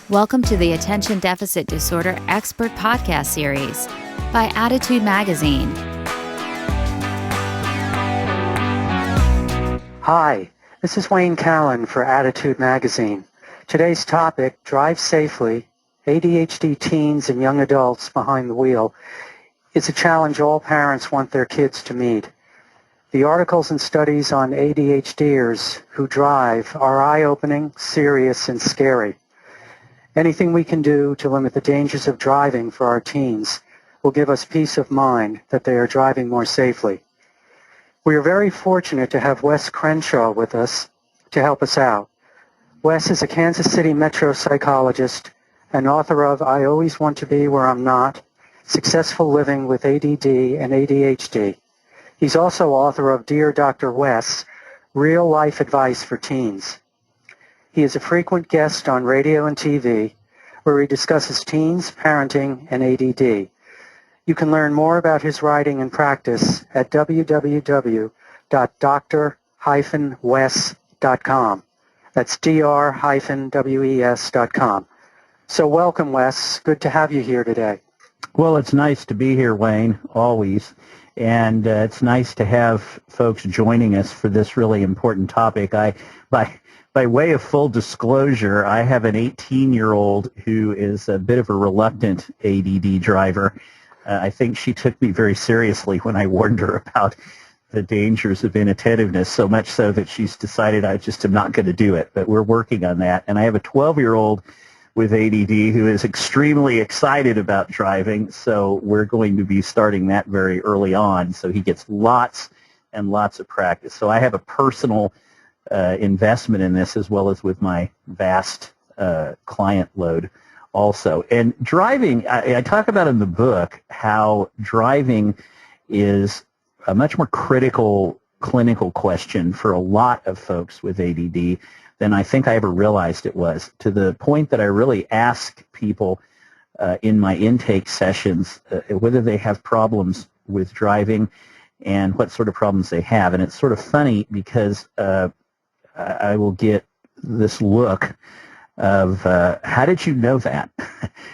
Welcome to the Attention Deficit Disorder Expert Podcast Series by Attitude Magazine. Hi, this is Wayne Callan for Attitude Magazine. Today's topic, Drive Safely, ADHD Teens and Young Adults Behind the Wheel, is a challenge all parents want their kids to meet. The articles and studies on ADHDers who drive are eye-opening, serious, and scary. Anything we can do to limit the dangers of driving for our teens will give us peace of mind that they are driving more safely. We are very fortunate to have Wes Crenshaw with us to help us out. Wes is a Kansas City metro psychologist and author of I Always Want to Be Where I'm Not, Successful Living with ADD and ADHD. He's also author of Dear Dr. Wes, Real Life Advice for Teens. He is a frequent guest on radio and TV where he discusses teens, parenting, and ADD. You can learn more about his writing and practice at www.dr-wes.com. That's dr-wes.com. So welcome, Wes. Good to have you here today. Well, it's nice to be here, Wayne, always. And it's nice to have folks joining us for this really important topic. By way of full disclosure, I have an 18-year-old who is a bit of a reluctant ADD driver. I think she took me very seriously when I warned her about the dangers of inattentiveness, so much so that she's decided I just am not going to do it. But we're working on that. And I have a 12-year-old with ADD who is extremely excited about driving, so we're going to be starting that very early on, so he gets lots and lots of practice. So I have a personal investment in this as well as with my vast client load also. And driving, I talk about in the book how driving is a much more critical clinical question for a lot of folks with ADD than I think I ever realized it was, to the point that I really ask people in my intake sessions whether they have problems with driving and what sort of problems they have. And it's sort of funny because I will get this look of, how did you know that?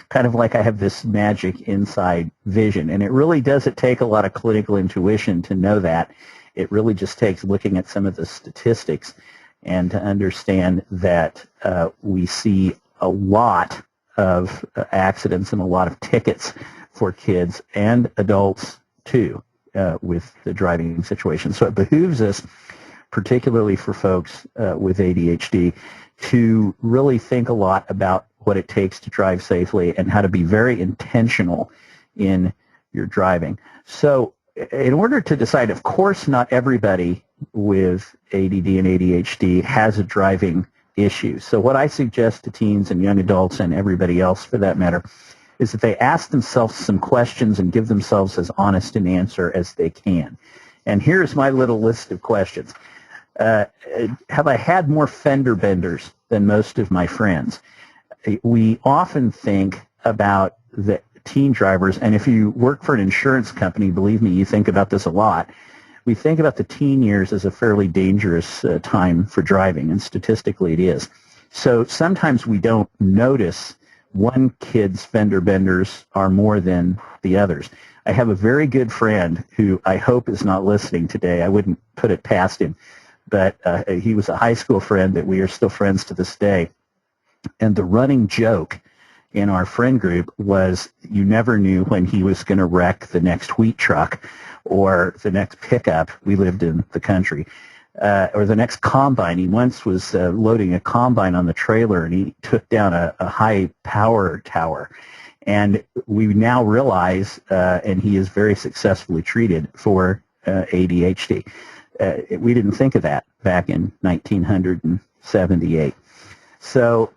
Kind of like I have this magic inside vision. And it really doesn't take a lot of clinical intuition to know that. It really just takes looking at some of the statistics and to understand that we see a lot of accidents and a lot of tickets for kids and adults, too, with the driving situation. So it behooves us, particularly for folks with ADHD, to really think a lot about what it takes to drive safely and how to be very intentional in your driving. So in order to decide, of course, not everybody with ADD and ADHD has a driving issue. So what I suggest to teens and young adults and everybody else for that matter is that they ask themselves some questions and give themselves as honest an answer as they can. And here's my little list of questions. Have I had more fender benders than most of my friends? We often think about the teen drivers, and if you work for an insurance company, believe me, you think about this a lot. We think about the teen years as a fairly dangerous time for driving, and statistically it is. So sometimes we don't notice one kid's fender benders are more than the others. I have a very good friend who I hope is not listening today. I wouldn't put it past him. But he was a high school friend that we are still friends to this day. And the running joke in our friend group was you never knew when he was going to wreck the next wheat truck or the next pickup. We lived in the country. Or the next combine. He once was loading a combine on the trailer, and he took down a high power tower. And we now realize, and he is very successfully treated for ADHD. We didn't think of that back in 1978. So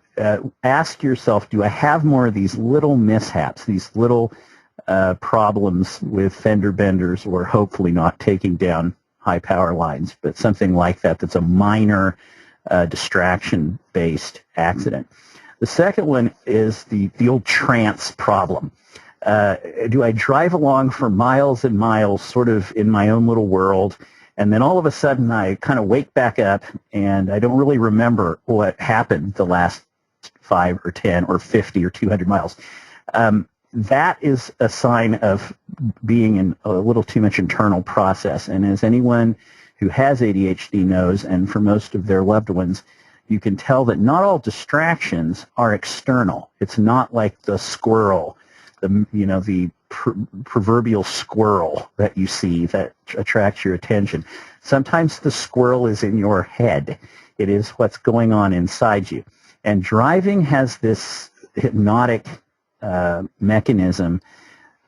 ask yourself, do I have more of these little mishaps, these little problems with fender benders, or hopefully not taking down high power lines, but something like that that's a minor distraction-based accident? The second one is the old trance problem. Do I drive along for miles and miles sort of in my own little world, and then all of a sudden I kind of wake back up and I don't really remember what happened the last 5 or 10 or 50 or 200 miles. That is a sign of being in a little too much internal process. And as anyone who has ADHD knows, and for most of their loved ones, you can tell that not all distractions are external. It's not like the squirrel, the proverbial squirrel that you see that attracts your attention. Sometimes the squirrel is in your head. It is what's going on inside you. And driving has this hypnotic mechanism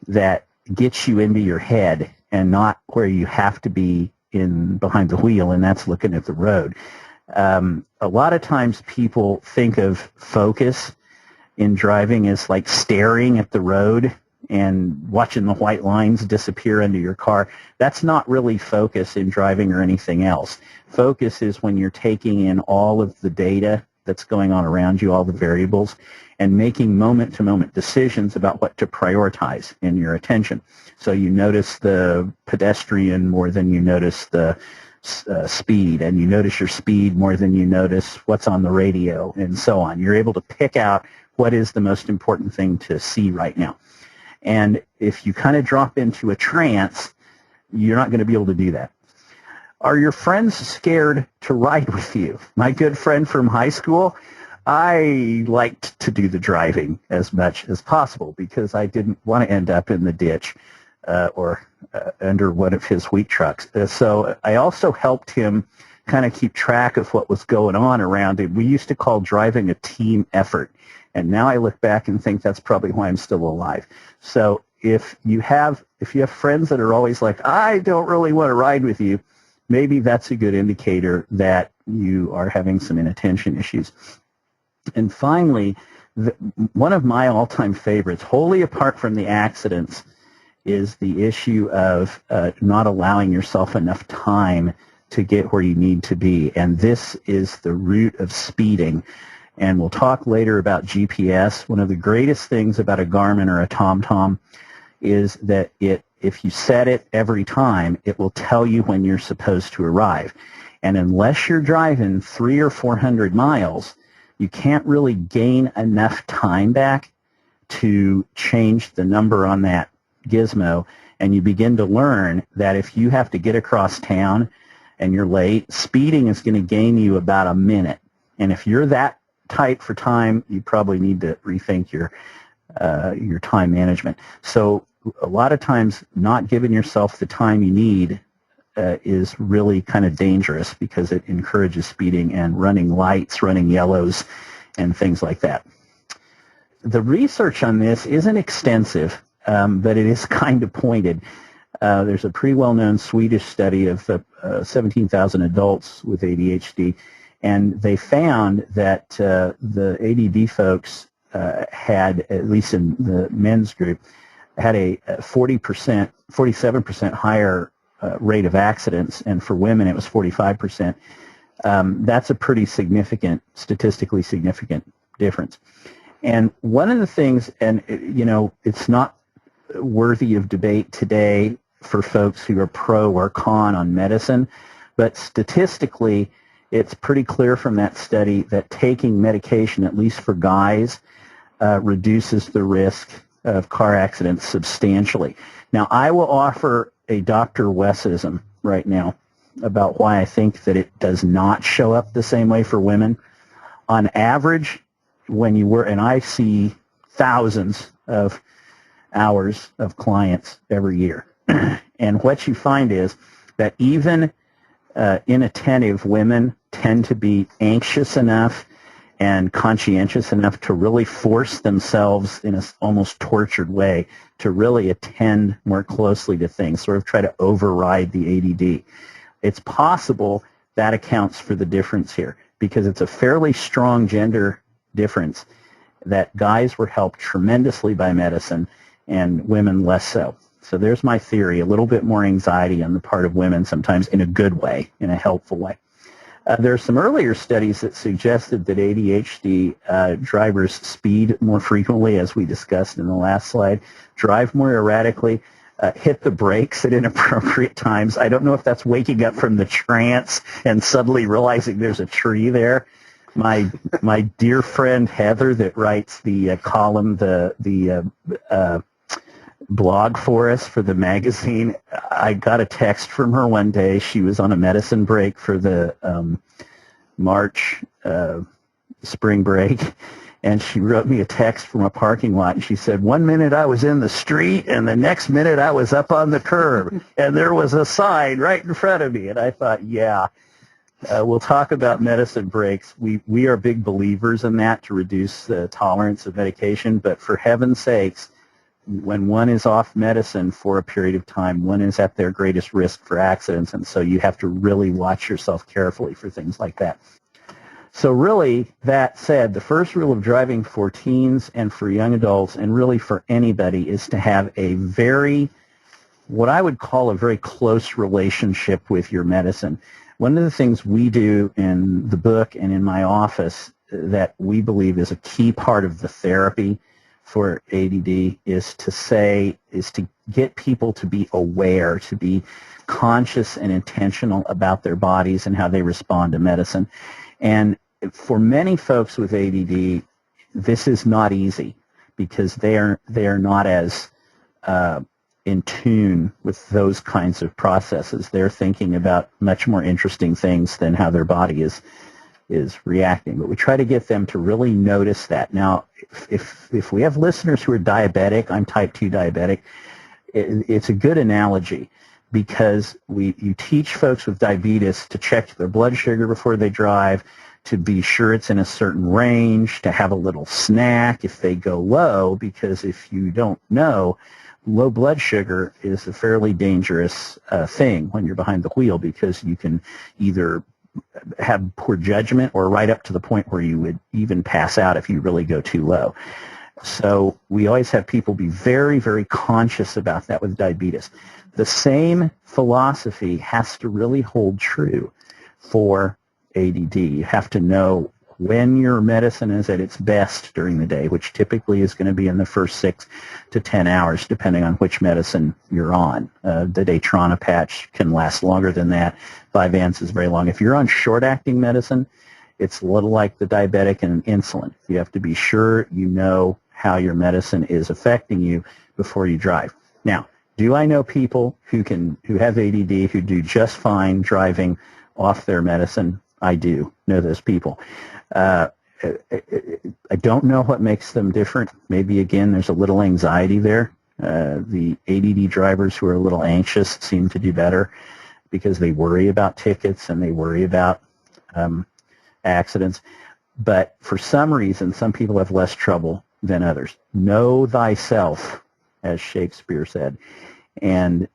that gets you into your head and not where you have to be behind the wheel, and that's looking at the road. A lot of times people think of focus in driving as like staring at the road and watching the white lines disappear under your car. That's not really focus in driving or anything else. Focus is when you're taking in all of the data that's going on around you, all the variables, and making moment-to-moment decisions about what to prioritize in your attention. So you notice the pedestrian more than you notice the speed, and you notice your speed more than you notice what's on the radio, and so on. You're able to pick out what is the most important thing to see right now. And if you kind of drop into a trance, you're not going to be able to do that. Are your friends scared to ride with you? My good friend from high school, I liked to do the driving as much as possible because I didn't want to end up in the ditch or under one of his wheat trucks. So I also helped him kind of keep track of what was going on around him. We used to call driving a team effort. And now I look back and think that's probably why I'm still alive. So if you have friends that are always like, I don't really want to ride with you, maybe that's a good indicator that you are having some inattention issues. And finally, one of my all-time favorites, wholly apart from the accidents, is the issue of not allowing yourself enough time to get where you need to be. And this is the root of speeding. And we'll talk later about GPS. One of the greatest things about a Garmin or a TomTom is that if you set it every time, it will tell you when you're supposed to arrive. And unless you're driving 300 or 400 miles, you can't really gain enough time back to change the number on that gizmo. And you begin to learn that if you have to get across town and you're late, speeding is going to gain you about a minute. And if you're that tight for time, you probably need to rethink your time management. So a lot of times not giving yourself the time you need is really kind of dangerous because it encourages speeding and running lights, running yellows, and things like that. The research on this isn't extensive, but it is kind of pointed. There's a pretty well-known Swedish study of 17,000 adults with ADHD, and they found that the ADD folks had, at least in the men's group, had a 47% higher rate of accidents, and for women it was 45%. That's a pretty significant, statistically significant difference. And one of the things, and it's not worthy of debate today for folks who are pro or con on medicine, but statistically it's pretty clear from that study that taking medication, at least for guys, reduces the risk of car accidents substantially. Now, I will offer a Dr. Wesism right now about why I think that it does not show up the same way for women. On average, and I see thousands of hours of clients every year, and what you find is that even inattentive women tend to be anxious enough and conscientious enough to really force themselves in an almost tortured way to really attend more closely to things, sort of try to override the ADD. It's possible that accounts for the difference here because it's a fairly strong gender difference that guys were helped tremendously by medicine and women less so. So there's my theory, a little bit more anxiety on the part of women, sometimes in a good way, in a helpful way. There are some earlier studies that suggested that ADHD drivers speed more frequently, as we discussed in the last slide, drive more erratically, hit the brakes at inappropriate times. I don't know if that's waking up from the trance and suddenly realizing there's a tree there, my dear friend Heather that writes the column, the blog for us for the magazine, I got a text from her one day. She was on a medicine break for the March spring break, and she wrote me a text from a parking lot, and she said, 1 minute I was in the street, and the next minute I was up on the curb, and there was a sign right in front of me. And I thought, yeah, we'll talk about medicine breaks. We are big believers in that to reduce the tolerance of medication, but for heaven's sakes, when one is off medicine for a period of time, one is at their greatest risk for accidents, and so you have to really watch yourself carefully for things like that. So really, that said, the first rule of driving for teens and for young adults, and really for anybody, is to have a what I would call a very close relationship with your medicine. One of the things we do in the book and in my office that we believe is a key part of the therapy for ADD is to get people to be aware, to be conscious and intentional about their bodies and how they respond to medicine. And for many folks with ADD, this is not easy because they are not as in tune with those kinds of processes. They're thinking about much more interesting things than how their body is reacting. But we try to get them to really notice that. Now, if we have listeners who are diabetic, I'm type 2 diabetic, it's a good analogy because you teach folks with diabetes to check their blood sugar before they drive, to be sure it's in a certain range, to have a little snack if they go low, because if you don't know, low blood sugar is a fairly dangerous thing when you're behind the wheel, because you can either have poor judgment or right up to the point where you would even pass out if you really go too low. So we always have people be very, very conscious about that with diabetes. The same philosophy has to really hold true for ADD. You have to know when your medicine is at its best during the day, which typically is going to be in the first 6 to 10 hours, depending on which medicine you're on. The Daytrana patch can last longer than that. Vyvanse is very long. If you're on short-acting medicine, it's a little like the diabetic and insulin. You have to be sure you know how your medicine is affecting you before you drive. Now, do I know people who have ADD who do just fine driving off their medicine? I do know those people. I don't know what makes them different. Maybe, again, there's a little anxiety there. The ADD drivers who are a little anxious seem to do better because they worry about tickets and they worry about accidents. But for some reason, some people have less trouble than others. Know thyself, as Shakespeare said, and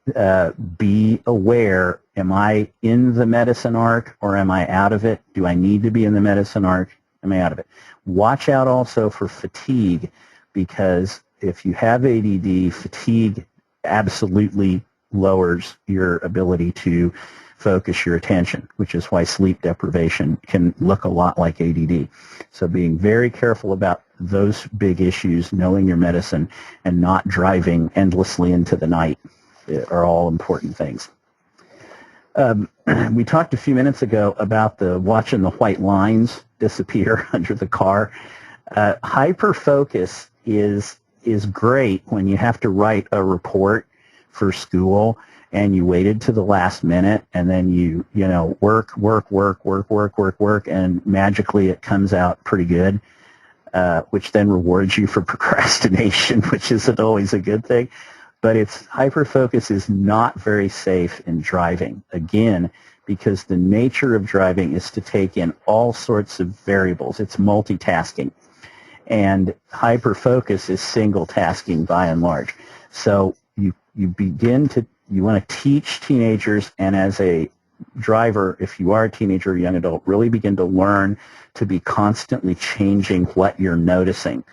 be aware, am I in the medicine arc or am I out of it? Do I need to be in the medicine arc? Am I out of it? Watch out also for fatigue, because if you have ADD, fatigue absolutely lowers your ability to focus your attention, which is why sleep deprivation can look a lot like ADD. So being very careful about those big issues, knowing your medicine, and not driving endlessly into the night are all important things. We talked a few minutes ago about watching the white lines disappear under the car. Hyperfocus is great when you have to write a report for school and you waited to the last minute, and then you work, and magically it comes out pretty good, which then rewards you for procrastination, which isn't always a good thing. But hyperfocus is not very safe in driving, again, because the nature of driving is to take in all sorts of variables. It's multitasking. And hyperfocus is single tasking by and large. So you want to teach teenagers, and as a driver, if you are a teenager or young adult, really begin to learn to be constantly changing what you're noticing.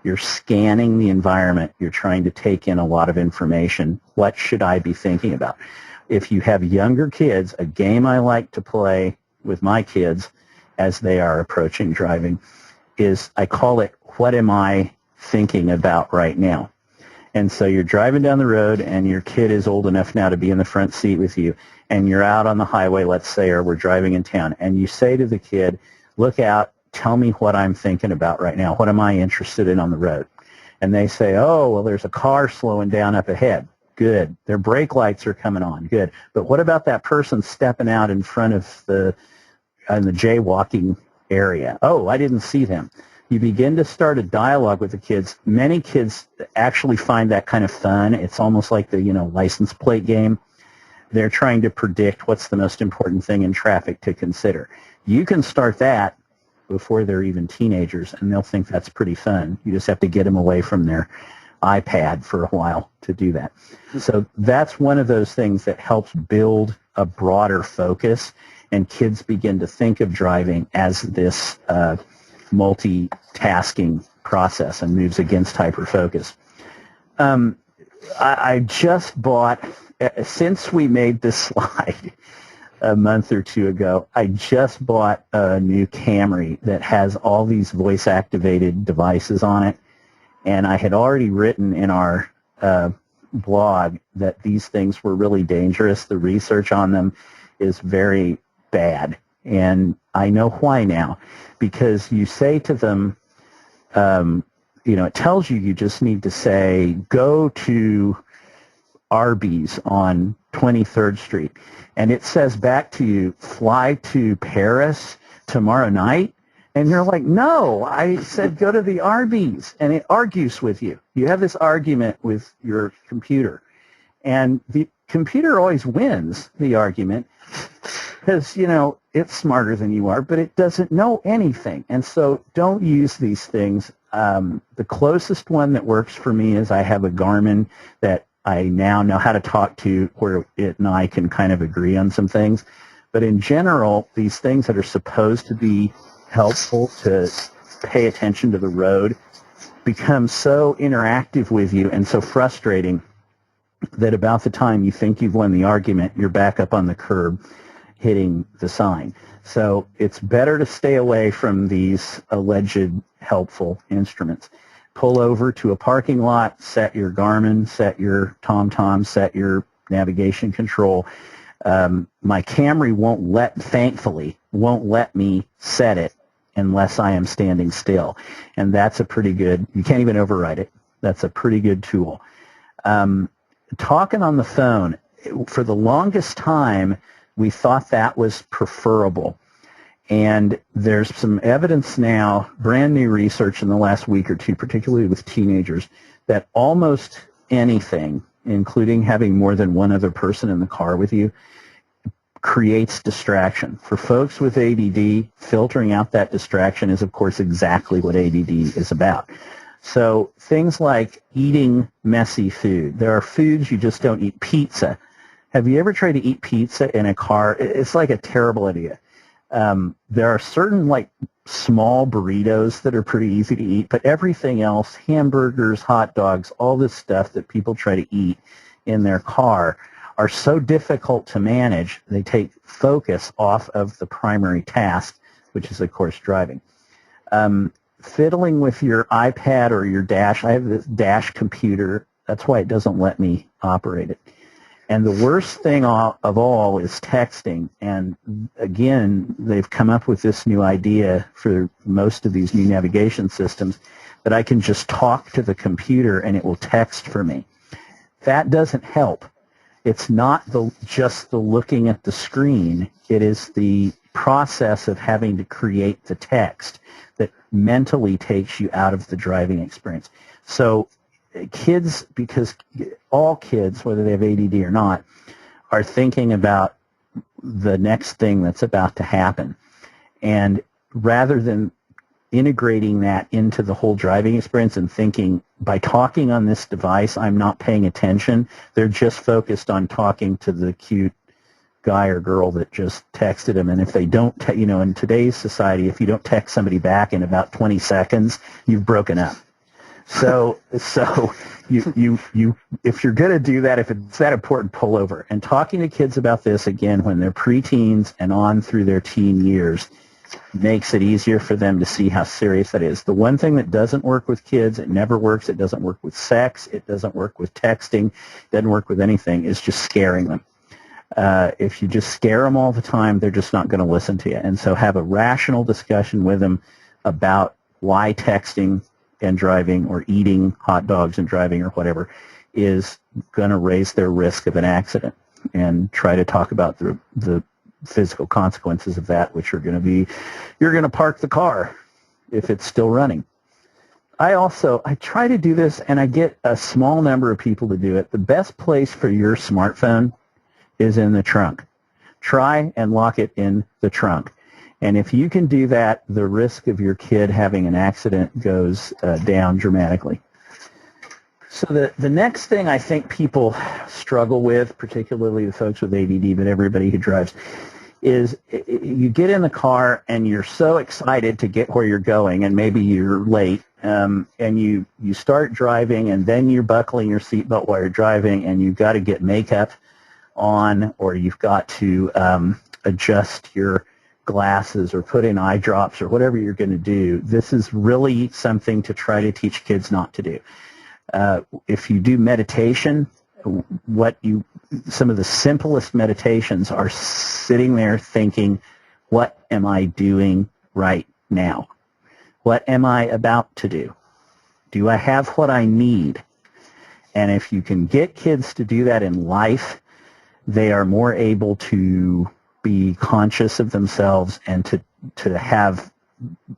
You're scanning the environment. You're trying to take in a lot of information. What should I be thinking about? If you have younger kids, a game I like to play with my kids as they are approaching driving is, I call it, what am I thinking about right now? And so you're driving down the road, and your kid is old enough now to be in the front seat with you, and you're out on the highway, let's say, or we're driving in town, and you say to the kid, look out, tell me what I'm thinking about right now. What am I interested in on the road? And they say, oh, well, there's a car slowing down up ahead. Good. Their brake lights are coming on. Good. But what about that person stepping out in front of the jaywalking area? Oh, I didn't see them. You begin to start a dialogue with the kids. Many kids actually find that kind of fun. It's almost like the, license plate game. They're trying to predict what's the most important thing in traffic to consider. You can start that before they're even teenagers, and they'll think that's pretty fun. You just have to get them away from their iPad for a while to do that. So that's one of those things that helps build a broader focus, and kids begin to think of driving as this multitasking process and moves against hyperfocus. I just bought, since we made this slide a month or two ago, I just bought a new Camry that has all these voice-activated devices on it, and I had already written in our blog that these things were really dangerous. The research on them is very bad, and I know why now, because you say to them, it tells you just need to say, go to Arby's on 23rd Street. And it says back to you, fly to Paris tomorrow night. And you're like, no, I said go to the Arby's. And it argues with you. You have this argument with your computer. And the computer always wins the argument because, it's smarter than you are, but it doesn't know anything. And so don't use these things. The closest one that works for me is I have a Garmin that I now know how to talk to, where it and I can kind of agree on some things. But in general, these things that are supposed to be helpful to pay attention to the road become so interactive with you and so frustrating that about the time you think you've won the argument, you're back up on the curb hitting the sign. So it's better to stay away from these alleged helpful instruments. Pull over to a parking lot, set your Garmin, set your TomTom, set your navigation control. My Camry thankfully won't let me set it unless I am standing still. And that's a pretty good, you can't even override it. That's a pretty good tool. Talking on the phone, for the longest time, we thought that was preferable. And there's some evidence now, brand new research in the last week or two, particularly with teenagers, that almost anything, including having more than one other person in the car with you, creates distraction. For folks with ADD, filtering out that distraction is, of course, exactly what ADD is about. So things like eating messy food. There are foods you just don't eat. Pizza. Have you ever tried to eat pizza in a car? It's like a terrible idea. There are certain small burritos that are pretty easy to eat, but everything else, hamburgers, hot dogs, all this stuff that people try to eat in their car are so difficult to manage, they take focus off of the primary task, which is, of course, driving. Fiddling with your iPad or your dash, I have this dash computer. That's why it doesn't let me operate it. And the worst thing of all is texting. And again, they've come up with this new idea for most of these new navigation systems that I can just talk to the computer and it will text for me. That doesn't help. It's not just the looking at the screen. It is the process of having to create the text that mentally takes you out of the driving experience. So kids, because all kids, whether they have ADD or not, are thinking about the next thing that's about to happen. And rather than integrating that into the whole driving experience and thinking, by talking on this device, I'm not paying attention, they're just focused on talking to the cute guy or girl that just texted them. And if they don't, in today's society, if you don't text somebody back in about 20 seconds, you've broken up. So you if you're going to do that, if it's that important, pull over. And talking to kids about this, again, when they're preteens and on through their teen years, makes it easier for them to see how serious that is. The one thing that doesn't work with kids, it never works, it doesn't work with sex, it doesn't work with texting, it doesn't work with anything, is just scaring them. If you just scare them all the time, they're just not going to listen to you. And so have a rational discussion with them. about why texting and driving or eating hot dogs and driving or whatever is going to raise their risk of an accident, and try to talk about the physical consequences of that, which are going to be, you're going to park the car if it's still running. I try to do this, and I get a small number of people to do it. The best place for your smartphone is in the trunk. Try and lock it in the trunk. And if you can do that, the risk of your kid having an accident goes down dramatically. So the next thing I think people struggle with, particularly the folks with ADD, but everybody who drives, is you get in the car and you're so excited to get where you're going, and maybe you're late, and you start driving, and then you're buckling your seatbelt while you're driving, and you've got to get makeup on, or you've got to adjust your glasses or put in eye drops or whatever you're going to do. This is really something to try to teach kids not to do. If you do meditation, some of the simplest meditations are sitting there thinking, what am I doing right now? What am I about to do? Do I have what I need? And if you can get kids to do that in life, they are more able to be conscious of themselves and to have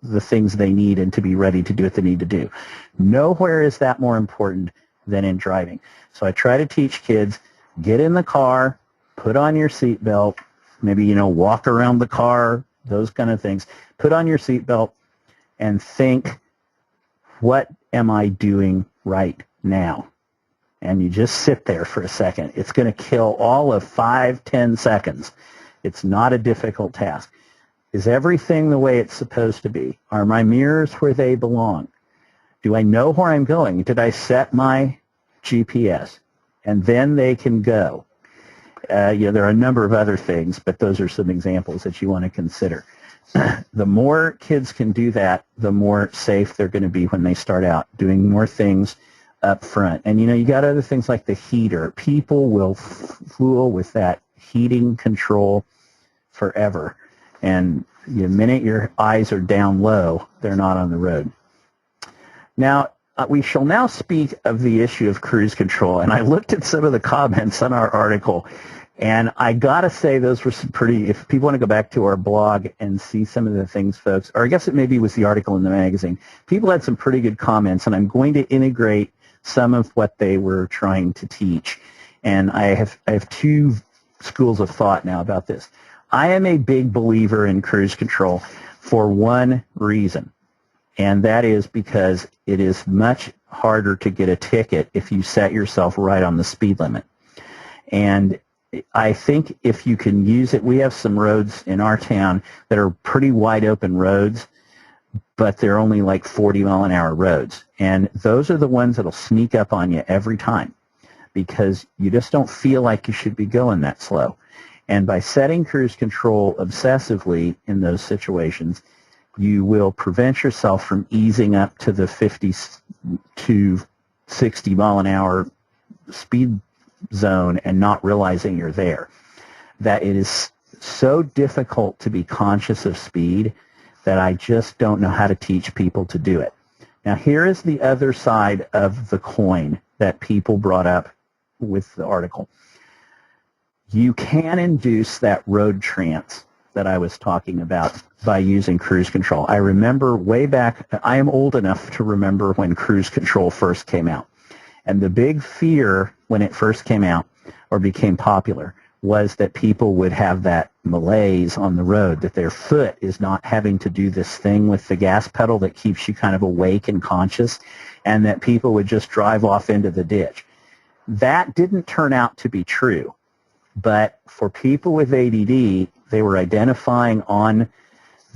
the things they need and to be ready to do what they need to do. Nowhere is that more important than in driving. So I try to teach kids, get in the car, put on your seatbelt, maybe, walk around the car, those kind of things. Put on your seatbelt and think, what am I doing right now? And you just sit there for a second. It's going to kill all of 5-10 seconds. It's not a difficult task. Is everything the way it's supposed to be? Are my mirrors where they belong? Do I know where I'm going? Did I set my GPS? And then they can go. There are a number of other things, but those are some examples that you want to consider. The more kids can do that, the more safe they're going to be when they start out, doing more things up front. And, you got other things like the heater. People will fool with that heating control forever. And the minute your eyes are down low, they're not on the road. Now, we shall now speak of the issue of cruise control. And I looked at some of the comments on our article, and I got to say those were some pretty, if people want to go back to our blog and see some of the things, folks, or I guess it maybe was the article in the magazine, people had some pretty good comments, and I'm going to integrate some of what they were trying to teach. And I have two schools of thought now about this. I am a big believer in cruise control for one reason, and that is because it is much harder to get a ticket if you set yourself right on the speed limit. And I think if you can use it, we have some roads in our town that are pretty wide open roads, but they're only like 40-mile-an-hour roads. And those are the ones that'll sneak up on you every time because you just don't feel like you should be going that slow. And by setting cruise control obsessively in those situations, you will prevent yourself from easing up to the 50 to 60-mile-an-hour speed zone and not realizing you're there. That it is so difficult to be conscious of speed that I just don't know how to teach people to do it. Now, here is the other side of the coin that people brought up with the article. You can induce that road trance that I was talking about by using cruise control. I remember way back, I am old enough to remember when cruise control first came out. And the big fear when it first came out or became popular was that people would have that malaise on the road, that their foot is not having to do this thing with the gas pedal that keeps you kind of awake and conscious, and that people would just drive off into the ditch. That didn't turn out to be true. But for people with ADD, they were identifying on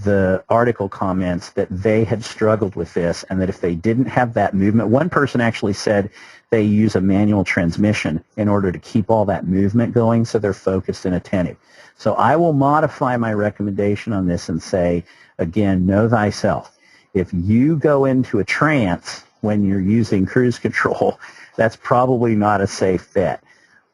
the article comments that they had struggled with this, and that if they didn't have that movement, one person actually said they use a manual transmission in order to keep all that movement going so they're focused and attentive. So I will modify my recommendation on this and say, again, know thyself. If you go into a trance when you're using cruise control, that's probably not a safe bet.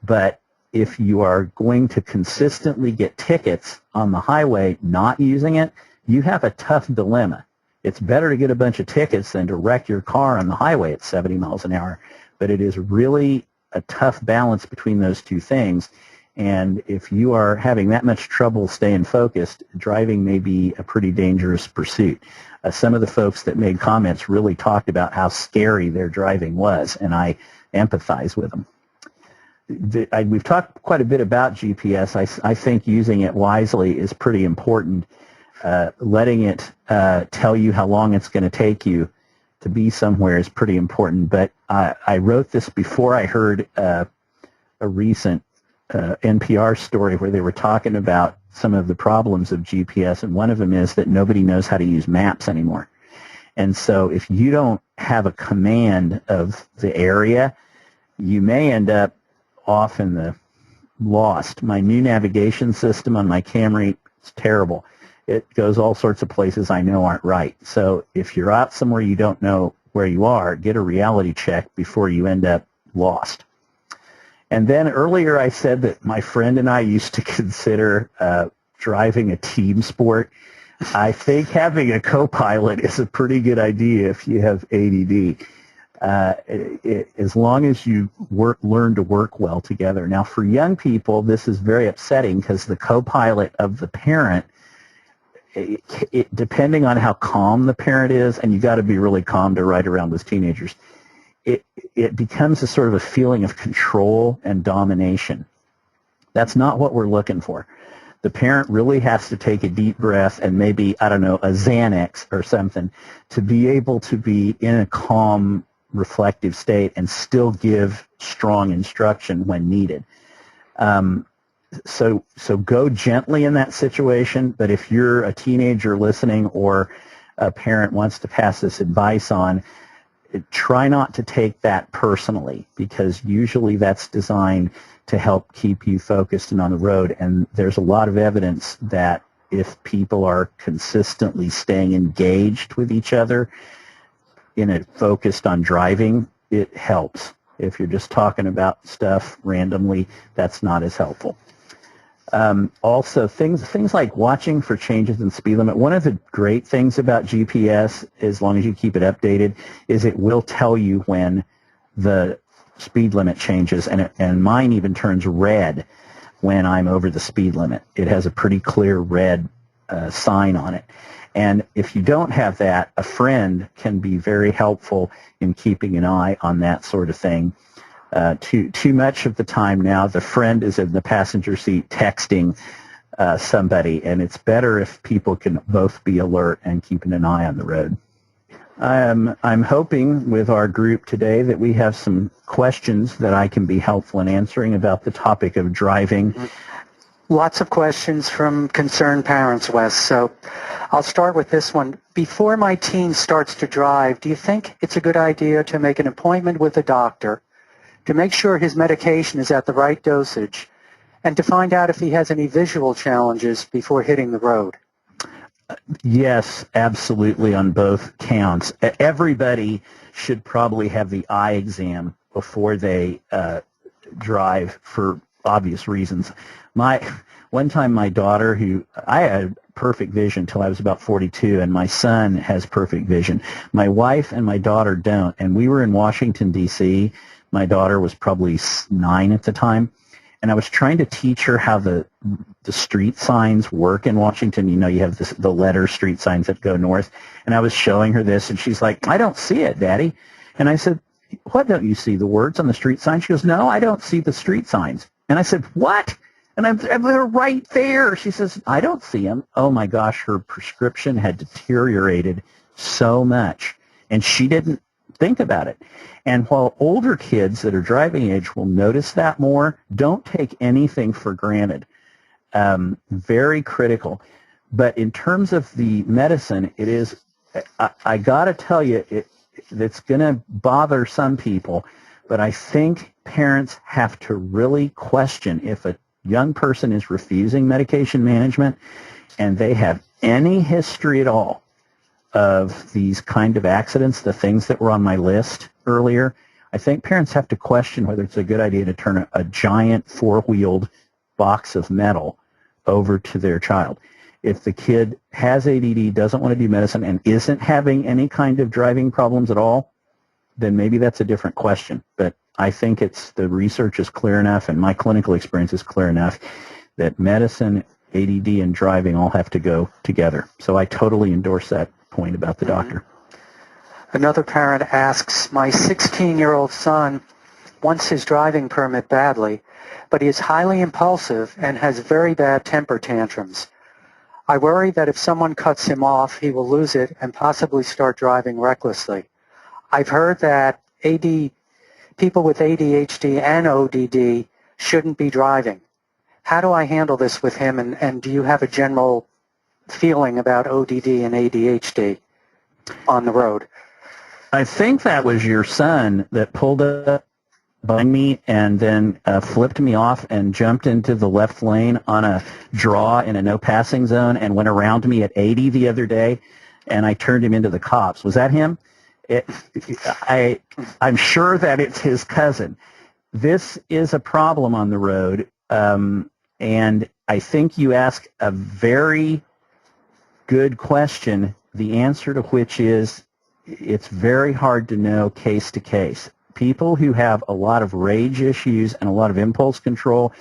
But if you are going to consistently get tickets on the highway not using it, you have a tough dilemma. It's better to get a bunch of tickets than to wreck your car on the highway at 70 miles an hour. But it is really a tough balance between those two things. And if you are having that much trouble staying focused, driving may be a pretty dangerous pursuit. Some of the folks that made comments really talked about how scary their driving was, and I empathize with them. We've talked quite a bit about GPS. I think using it wisely is pretty important. Letting it tell you how long it's going to take you to be somewhere is pretty important. But I wrote this before I heard a recent NPR story where they were talking about some of the problems of GPS, and one of them is that nobody knows how to use maps anymore. And so if you don't have a command of the area, you may end up off in the lost. My new navigation system on my Camry is terrible. It goes all sorts of places I know aren't right. So if you're out somewhere you don't know where you are, get a reality check before you end up lost. And then earlier I said that my friend and I used to consider driving a team sport. I think having a co-pilot is a pretty good idea if you have ADD, as long as you learn to work well together. Now, for young people, this is very upsetting because the co-pilot of the parent, depending on how calm the parent is, and you got to be really calm to ride around with teenagers, it becomes a sort of a feeling of control and domination. That's not what we're looking for. The parent really has to take a deep breath and maybe, I don't know, a Xanax or something to be able to be in a calm, reflective state and still give strong instruction when needed. So go gently in that situation, but if you're a teenager listening or a parent wants to pass this advice on, try not to take that personally, because usually that's designed to help keep you focused and on the road. And there's a lot of evidence that if people are consistently staying engaged with each other focused on driving, it helps. If you're just talking about stuff randomly, that's not as helpful. Also, things like watching for changes in speed limit. One of the great things about GPS, as long as you keep it updated, is it will tell you when the speed limit changes, and mine even turns red when I'm over the speed limit. It has a pretty clear red sign on it. And if you don't have that, a friend can be very helpful in keeping an eye on that sort of thing. Too much of the time now, the friend is in the passenger seat texting somebody, and it's better if people can both be alert and keeping an eye on the road. I'm hoping with our group today that we have some questions that I can be helpful in answering about the topic of driving. Lots of questions from concerned parents, Wes. So I'll start with this one. Before my teen starts to drive, do you think it's a good idea to make an appointment with a doctor to make sure his medication is at the right dosage and to find out if he has any visual challenges before hitting the road? Yes, absolutely, on both counts. Everybody should probably have the eye exam before they drive for obvious reasons. One time my daughter, I had perfect vision until I was about 42, and my son has perfect vision. My wife and my daughter don't, and we were in Washington, D.C. My daughter was probably 9 at the time, and I was trying to teach her how the street signs work in Washington. You know, you have the letter street signs that go north, and I was showing her this, and she's like, "I don't see it, Daddy." And I said, "What don't you see? The words on the street sign?" She goes, "No, I don't see the street signs." And I said, "What?" And they're right there. She says, "I don't see them." Oh my gosh, her prescription had deteriorated so much, and she didn't think about it. And while older kids that are driving age will notice that more, don't take anything for granted. Very critical. But in terms of the medicine, it is, I got to tell you, it's going to bother some people, but I think parents have to really question if a young person is refusing medication management and they have any history at all of these kind of accidents, the things that were on my list earlier. I think parents have to question whether it's a good idea to turn a giant four-wheeled box of metal over to their child. If the kid has ADD, doesn't want to do medicine, and isn't having any kind of driving problems at all, then maybe that's a different question. But I think the research is clear enough, and my clinical experience is clear enough that medicine, ADD, and driving all have to go together. So I totally endorse that point about the doctor. Another parent asks, my 16-year-old son wants his driving permit badly, but he is highly impulsive and has very bad temper tantrums. I worry that if someone cuts him off, he will lose it and possibly start driving recklessly. I've heard that people with ADHD and ODD shouldn't be driving. How do I handle this with him, and do you have a general feeling about ODD and ADHD on the road? I think that was your son that pulled up behind me and then flipped me off and jumped into the left lane on a draw in a no passing zone and went around me at 80 the other day, and I turned him into the cops. Was that him? I'm sure that it's his cousin. This is a problem on the road, and I think you ask a very good question, the answer to which is it's very hard to know case to case. People who have a lot of rage issues and a lot of impulse control,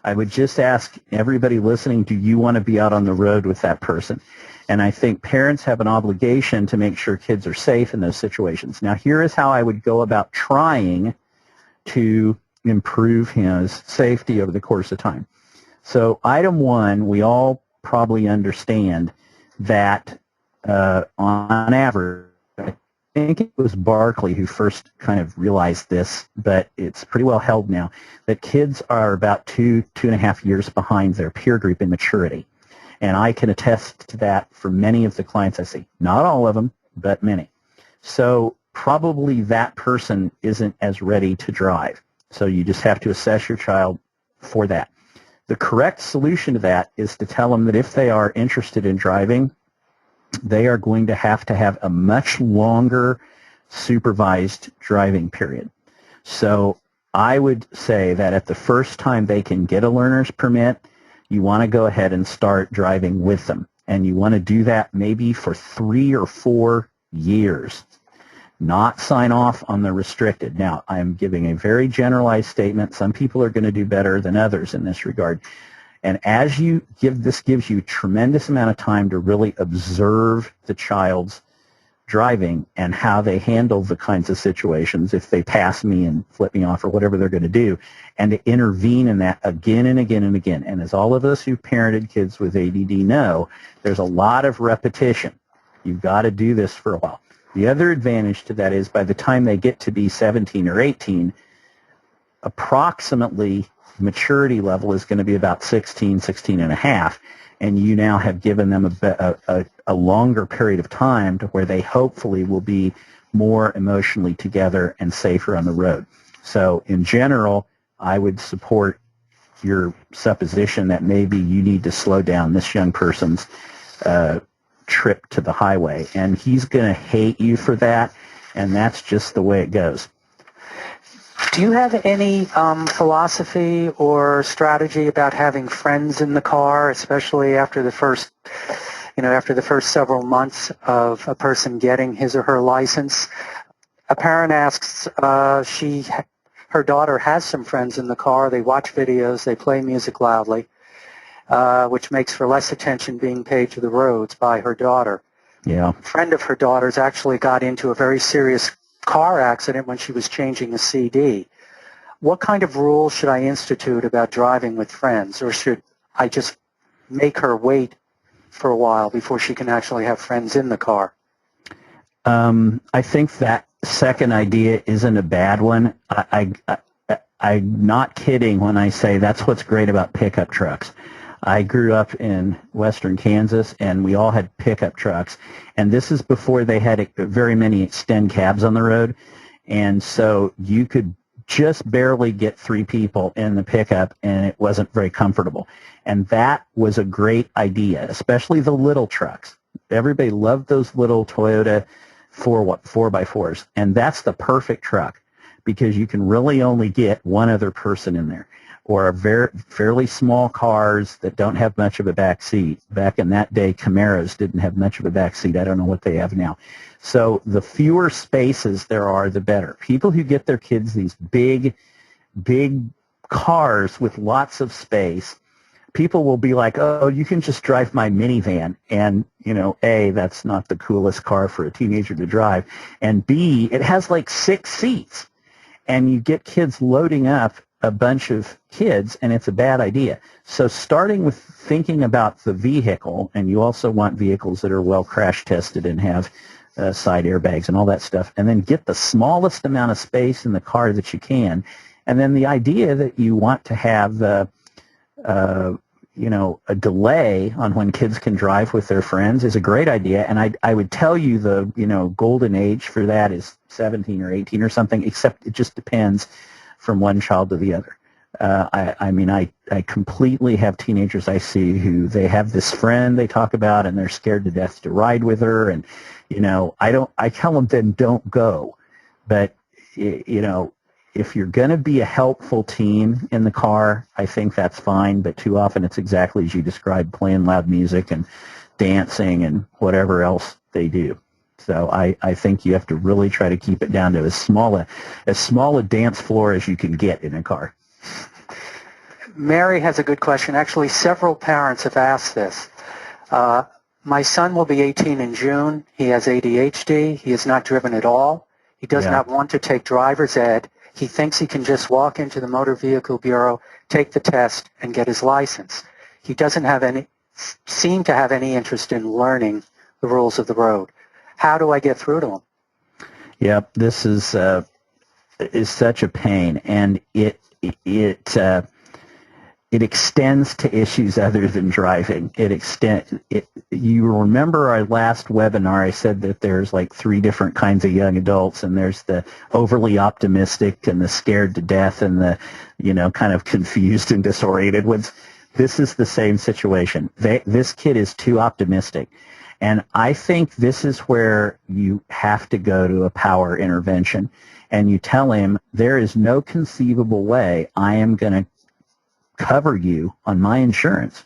I would just ask everybody listening, do you want to be out on the road with that person? And I think parents have an obligation to make sure kids are safe in those situations. Now, here is how I would go about trying to improve his safety over the course of time. So item one, we all probably understand that on average, I think it was Barkley who first kind of realized this, but it's pretty well held now, that kids are about 2.5 years behind their peer group in maturity. And I can attest to that for many of the clients I see. Not all of them, but many. So probably that person isn't as ready to drive. So you just have to assess your child for that. The correct solution to that is to tell them that if they are interested in driving, they are going to have a much longer supervised driving period. So I would say that at the first time they can get a learner's permit, you want to go ahead and start driving with them. And you want to do that maybe for 3 or 4 years, not sign off on the restricted. Now, I'm giving a very generalized statement. Some people are going to do better than others in this regard. And as you this gives you a tremendous amount of time to really observe the child's driving and how they handle the kinds of situations if they pass me and flip me off or whatever they're going to do, and to intervene in that again and again and again. And as all of us who've parented kids with ADD know, there's a lot of repetition. You've got to do this for a while. The other advantage to that is by the time they get to be 17 or 18, approximately maturity level is going to be about 16 and a half, and you now have given them a longer period of time to where they hopefully will be more emotionally together and safer on the road. So in general, I would support your supposition that maybe you need to slow down this young person's trip to the highway, and he's going to hate you for that, and that's just the way it goes. Do you have any philosophy or strategy about having friends in the car, especially after the first several months of a person getting his or her license? A parent asks, her daughter has some friends in the car. They watch videos. They play music loudly, which makes for less attention being paid to the roads by her daughter. Yeah. A friend of her daughter's actually got into a very serious car accident when she was changing a CD. What kind of rules should I institute about driving with friends, or should I just make her wait for a while before she can actually have friends in the car? I think that second idea isn't a bad one. I'm not kidding when I say that's what's great about pickup trucks. I grew up in western Kansas, and we all had pickup trucks. And this is before they had very many extend cabs on the road. And so you could just barely get 3 people in the pickup, and it wasn't very comfortable. And that was a great idea, especially the little trucks. Everybody loved those little Toyota 4x4s. And that's the perfect truck, because you can really only get one other person in there, or fairly small cars that don't have much of a back seat. Back in that day, Camaros didn't have much of a back seat. I don't know what they have now. So the fewer spaces there are, the better. People who get their kids these big cars with lots of space, people will be like, oh, you can just drive my minivan. And, A, that's not the coolest car for a teenager to drive. And B, it has like 6 seats. And you get kids loading up a bunch of kids, and it's a bad idea. So starting with thinking about the vehicle, and you also want vehicles that are well crash tested and have side airbags and all that stuff, and then get the smallest amount of space in the car that you can. And then the idea that you want to have a delay on when kids can drive with their friends is a great idea. And I would tell you the, golden age for that is 17 or 18 or something, except it just depends from one child to the other. I completely have teenagers I see who they have this friend they talk about and they're scared to death to ride with her. And, I tell them then don't go. But, if you're going to be a helpful teen in the car, I think that's fine. But too often it's exactly as you described, playing loud music and dancing and whatever else they do. So I think you have to really try to keep it down to as small a dance floor as you can get in a car. Mary has a good question. Actually, several parents have asked this. My son will be 18 in June. He has ADHD. He is not driven at all. He does not want to take driver's ed. He thinks he can just walk into the Motor Vehicle Bureau, take the test, and get his license. He doesn't seem to have any interest in learning the rules of the road. How do I get through to him? Yep, this is such a pain, and it extends to issues other than driving. You remember our last webinar, I said that there's like 3 different kinds of young adults, and there's the overly optimistic and the scared to death and the, kind of confused and disoriented ones. This is the same situation. This kid is too optimistic. And I think this is where you have to go to a power intervention, and you tell him there is no conceivable way I am going to cover you on my insurance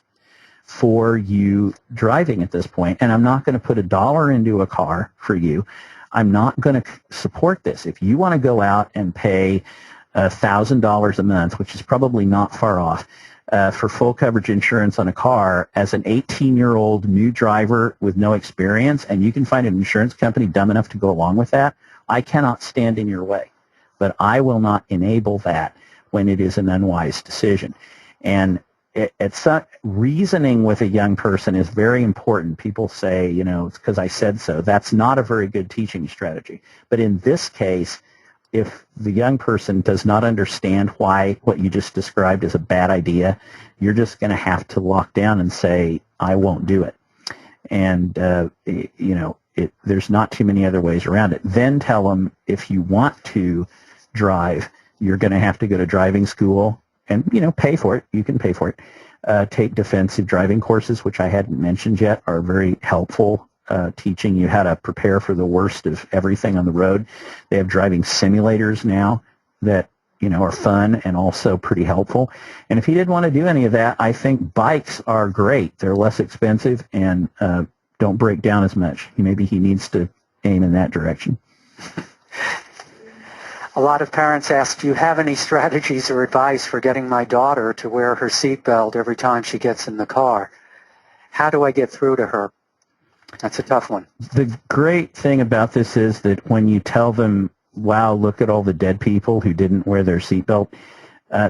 for you driving at this point, and I'm not going to put $1 into a car for you. I'm not going to support this. If you want to go out and pay $1,000 a month, which is probably not far off, for full coverage insurance on a car as an 18-year-old new driver with no experience, and you can find an insurance company dumb enough to go along with that, I cannot stand in your way. But I will not enable that when it is an unwise decision. And it's reasoning with a young person is very important. People say, it's because I said so. That's not a very good teaching strategy. But in this case, if the young person does not understand why what you just described is a bad idea, you're just going to have to lock down and say, I won't do it. And, there's not too many other ways around it. Then tell them if you want to drive, you're going to have to go to driving school and, pay for it. You can pay for it. Take defensive driving courses, which I hadn't mentioned yet, are very helpful. Teaching you how to prepare for the worst of everything on the road. They have driving simulators now that, are fun and also pretty helpful. And if he didn't want to do any of that, I think bikes are great. They're less expensive and don't break down as much. Maybe he needs to aim in that direction. A lot of parents ask, do you have any strategies or advice for getting my daughter to wear her seatbelt every time she gets in the car? How do I get through to her? That's a tough one. The great thing about this is that when you tell them, wow, look at all the dead people who didn't wear their seatbelt,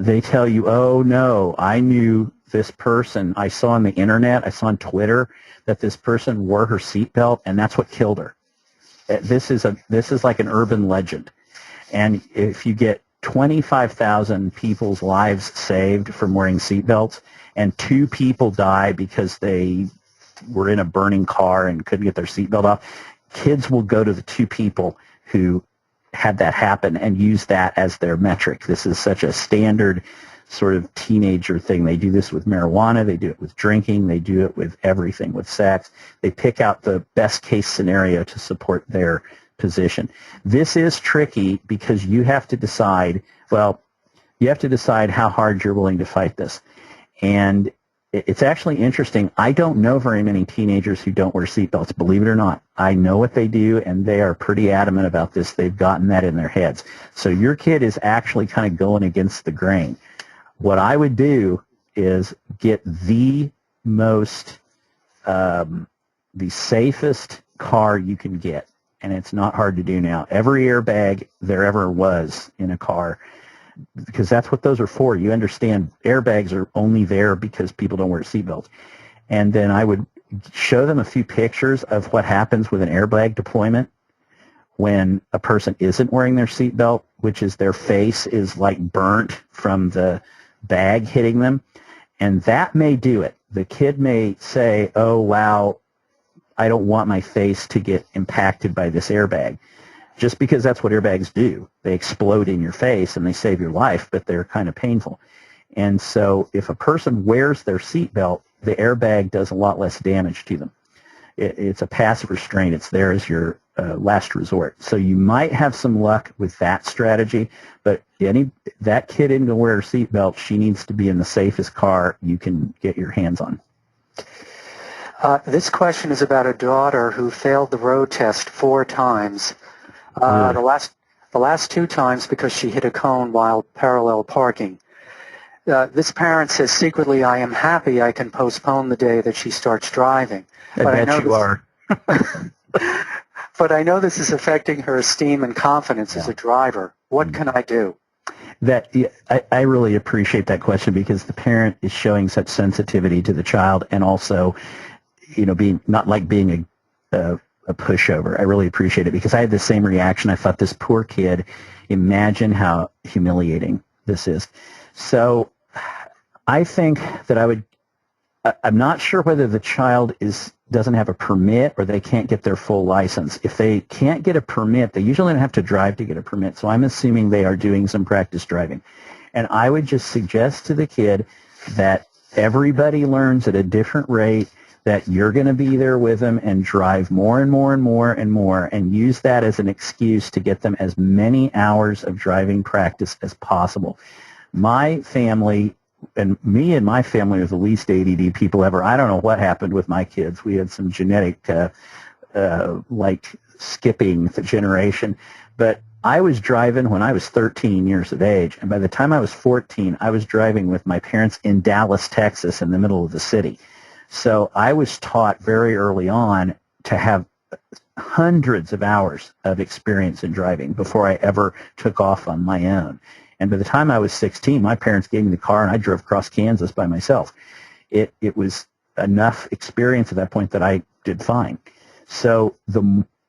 they tell you, oh, no, I knew this person. I saw on the internet, I saw on Twitter that this person wore her seatbelt, and that's what killed her. This is like an urban legend. And if you get 25,000 people's lives saved from wearing seatbelts, and 2 people die because they were in a burning car and couldn't get their seatbelt off, kids will go to the 2 people who had that happen and use that as their metric. This is such a standard sort of teenager thing. They do this with marijuana. They do it with drinking. They do it with everything, with sex. They pick out the best case scenario to support their position. This is tricky because you have to decide, you have to decide how hard you're willing to fight this. And it's actually interesting. I don't know very many teenagers who don't wear seatbelts, believe it or not. I know what they do, and they are pretty adamant about this. They've gotten that in their heads. So your kid is actually kind of going against the grain. What I would do is get the most, the safest car you can get. And it's not hard to do now. Every airbag there ever was in a car, because that's what those are for. You understand airbags are only there because people don't wear seatbelts. And then I would show them a few pictures of what happens with an airbag deployment when a person isn't wearing their seatbelt, which is their face is like burnt from the bag hitting them. And that may do it. The kid may say, oh, wow, I don't want my face to get impacted by this airbag. Just because that's what airbags do. They explode in your face and they save your life, but they're kind of painful. And so if a person wears their seatbelt, the airbag does a lot less damage to them. It's a passive restraint. It's there as your last resort. So you might have some luck with that strategy, but that kid isn't going to wear her seatbelt. She needs to be in the safest car you can get your hands on. This question is about a daughter who failed the road test 4 times. Really? The last 2 times because she hit a cone while parallel parking. This parent says secretly, I am happy I can postpone the day that she starts driving. I bet you are. But I know this is affecting her esteem and confidence as a driver. What can I do? I really appreciate that question, because the parent is showing such sensitivity to the child, and also, being a pushover. I really appreciate it, because I had the same reaction. I thought, this poor kid, imagine how humiliating this is. So I think that I'm not sure whether the child doesn't have a permit or they can't get their full license. If they can't get a permit, they usually don't have to drive to get a permit. So I'm assuming they are doing some practice driving. And I would just suggest to the kid that everybody learns at a different rate, that you're going to be there with them and drive more and more and more and more, and use that as an excuse to get them as many hours of driving practice as possible. My family, and me and my family, are the least ADD people ever. I don't know what happened with my kids. We had some genetic, skipping the generation. But I was driving when I was 13 years of age, and by the time I was 14, I was driving with my parents in Dallas, Texas, in the middle of the city. So I was taught very early on to have hundreds of hours of experience in driving before I ever took off on my own. And by the time I was 16, my parents gave me the car, and I drove across Kansas by myself. It was enough experience at that point that I did fine. So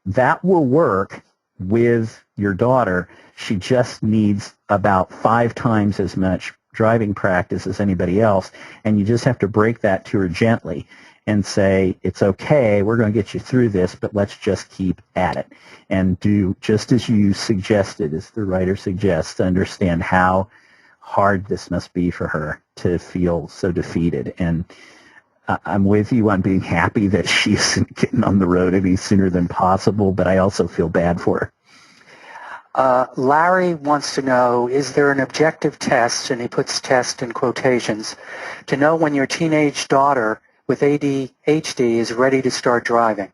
that will work with your daughter. She just needs about 5 times as much driving practice as anybody else, and you just have to break that to her gently and say, it's okay, we're going to get you through this, but let's just keep at it and do just as you suggested, as the writer suggests, to understand how hard this must be for her to feel so defeated. And I'm with you on being happy that she isn't getting on the road any sooner than possible, but I also feel bad for her. Larry wants to know, is there an objective test, and he puts test in quotations, to know when your teenage daughter with ADHD is ready to start driving?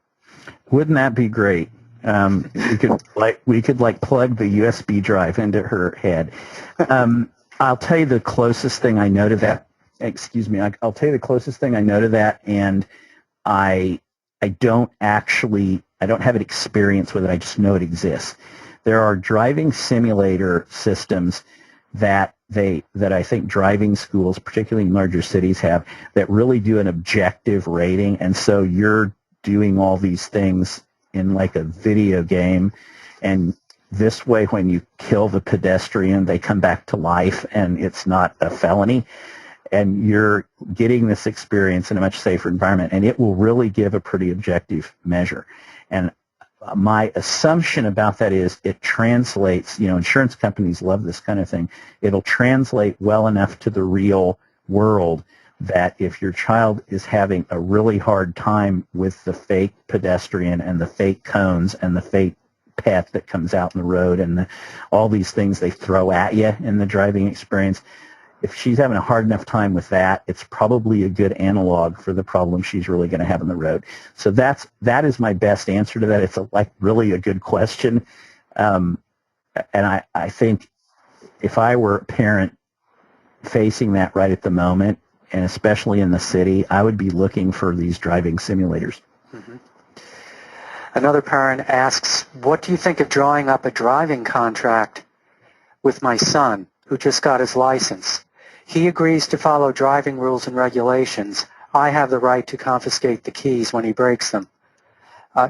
Wouldn't that be great? We could plug the USB drive into her head. I'll tell you the closest thing I know to that. Excuse me. I'll tell you the closest thing I know to that, and I don't have an experience with it. I just know it exists. There are driving simulator systems that I think driving schools, particularly in larger cities, have, that really do an objective rating. And so you're doing all these things in like a video game, and this way when you kill the pedestrian, they come back to life and it's not a felony. And you're getting this experience in a much safer environment, and it will really give a pretty objective measure. And my assumption about that is it translates, insurance companies love this kind of thing. It'll translate well enough to the real world that if your child is having a really hard time with the fake pedestrian and the fake cones and the fake pet that comes out in the road and all these things they throw at you in the driving experience. If she's having a hard enough time with that, it's probably a good analog for the problem she's really going to have on the road. So that is my best answer to that. It's really a good question. And I think if I were a parent facing that right at the moment, and especially in the city, I would be looking for these driving simulators. Mm-hmm. Another parent asks, what do you think of drawing up a driving contract with my son who just got his license? He agrees to follow driving rules and regulations. I have the right to confiscate the keys when he breaks them.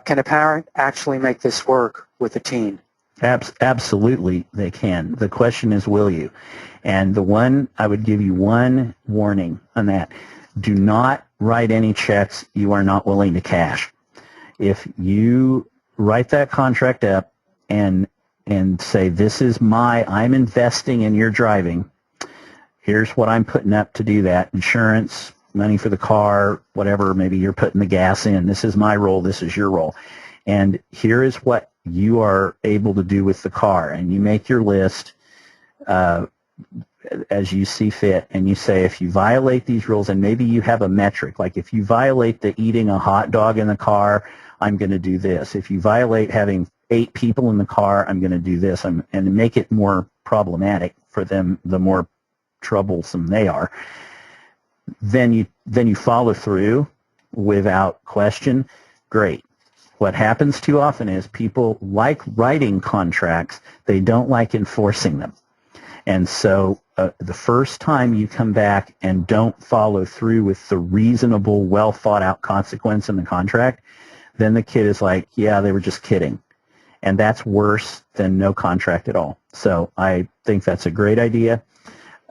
Can a parent actually make this work with a teen? Absolutely, they can. The question is, will you? And I would give you one warning on that. Do not write any checks you are not willing to cash. If you write that contract up and say, I'm investing in your driving, here's what I'm putting up to do that, insurance, money for the car, whatever, maybe you're putting the gas in, this is my role, this is your role. And here is what you are able to do with the car. And you make your list as you see fit, and you say, if you violate these rules, and maybe you have a metric, like if you violate the eating a hot dog in the car, I'm going to do this. If you violate having 8 people in the car, I'm going to do this, and make it more problematic for them, the more troublesome they are. Then you follow through without question. Great. What happens too often is people like writing contracts, they don't like enforcing them. And so the first time you come back and don't follow through with the reasonable, well thought out consequence in the contract, then the kid is like, yeah, they were just kidding. And that's worse than no contract at all. So I think that's a great idea.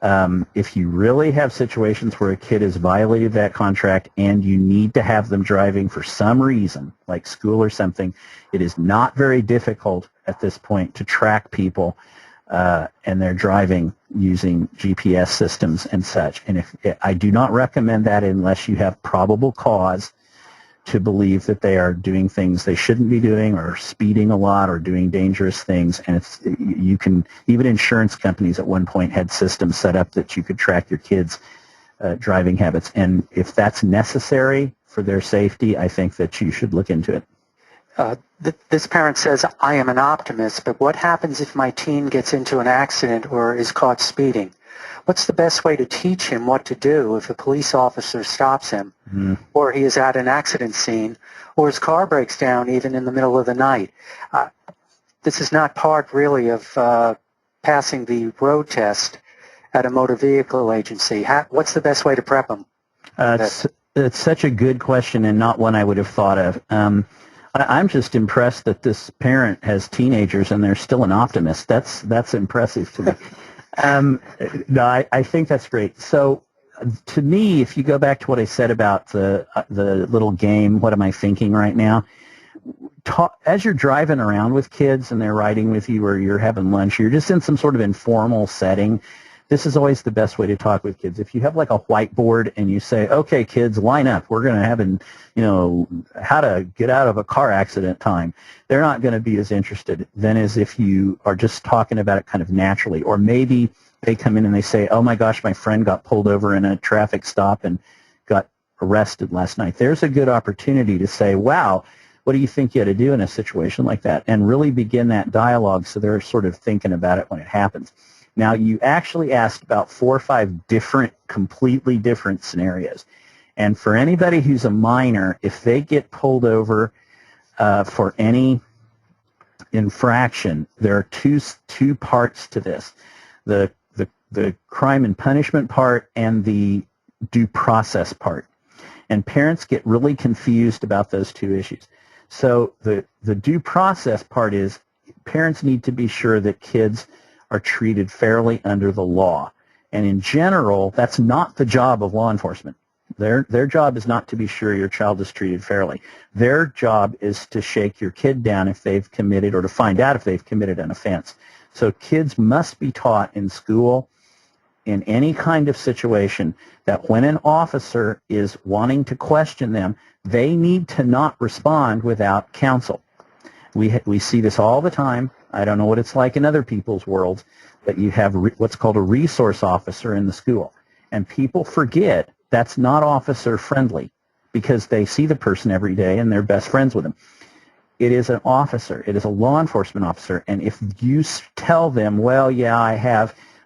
If you really have situations where a kid has violated that contract and you need to have them driving for some reason, like school or something, it is not very difficult at this point to track people and they're driving using GPS systems and such. And I do not recommend that unless you have probable cause to believe that they are doing things they shouldn't be doing, or speeding a lot, or doing dangerous things. And even insurance companies at one point had systems set up that you could track your kids' driving habits. And if that's necessary for their safety, I think that you should look into it. This parent says, I am an optimist, but what happens if my teen gets into an accident or is caught speeding? What's the best way to teach him what to do if a police officer stops him, or he is at an accident scene, or his car breaks down even in the middle of the night? This is not part, really, of passing the road test at a motor vehicle agency. What's the best way to prep him? It's such a good question and not one I would have thought of. I'm just impressed that this parent has teenagers and they're still an optimist. That's impressive to me. No, I think that's great. So to me, if you go back to what I said about the little game, what am I thinking right now? As you're driving around with kids and they're riding with you, or you're having lunch, you're just in some sort of informal setting. This is always the best way to talk with kids. If you have like a whiteboard and you say, okay, kids, line up. We're going to have how to get out of a car accident time. They're not going to be as interested then as if you are just talking about it kind of naturally. Or maybe they come in and they say, oh my gosh, my friend got pulled over in a traffic stop and got arrested last night. There's a good opportunity to say, wow, what do you think you had to do in a situation like that? And really begin that dialogue so they're sort of thinking about it when it happens. Now, you actually asked about 4 or 5 completely different scenarios. And for anybody who's a minor, if they get pulled over for any infraction, there are two parts to this. The crime and punishment part and the due process part. And parents get really confused about those two issues. So the due process part is parents need to be sure that kids are treated fairly under the law. And in general, that's not the job of law enforcement. Their job is not to be sure your child is treated fairly. Their job is to shake your kid down if they've committed, or to find out if they've committed an offense. So kids must be taught in school, in any kind of situation, that when an officer is wanting to question them, they need to not respond without counsel. We see this all the time. I don't know what it's like in other people's worlds, but you have what's called a resource officer in the school. And people forget that's not officer friendly because they see the person every day and they're best friends with them. It is an officer. It is a law enforcement officer. And if you tell them, well, yeah,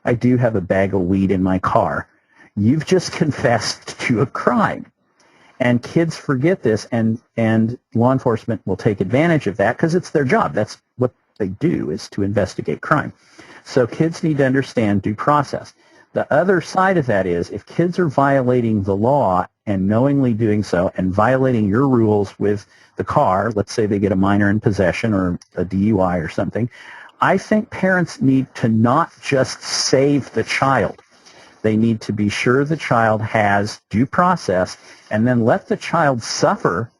I do have a bag of weed in my car, you've just confessed to a crime. And kids forget this, and law enforcement will take advantage of that because it's their job. That's what they do, is to investigate crime. So kids need to understand due process. The other side of that is if kids are violating the law and knowingly doing so and violating your rules with the car, let's say they get a minor in possession or a DUI or something, I think parents need to not just save the child. They need to be sure the child has due process and then let the child suffer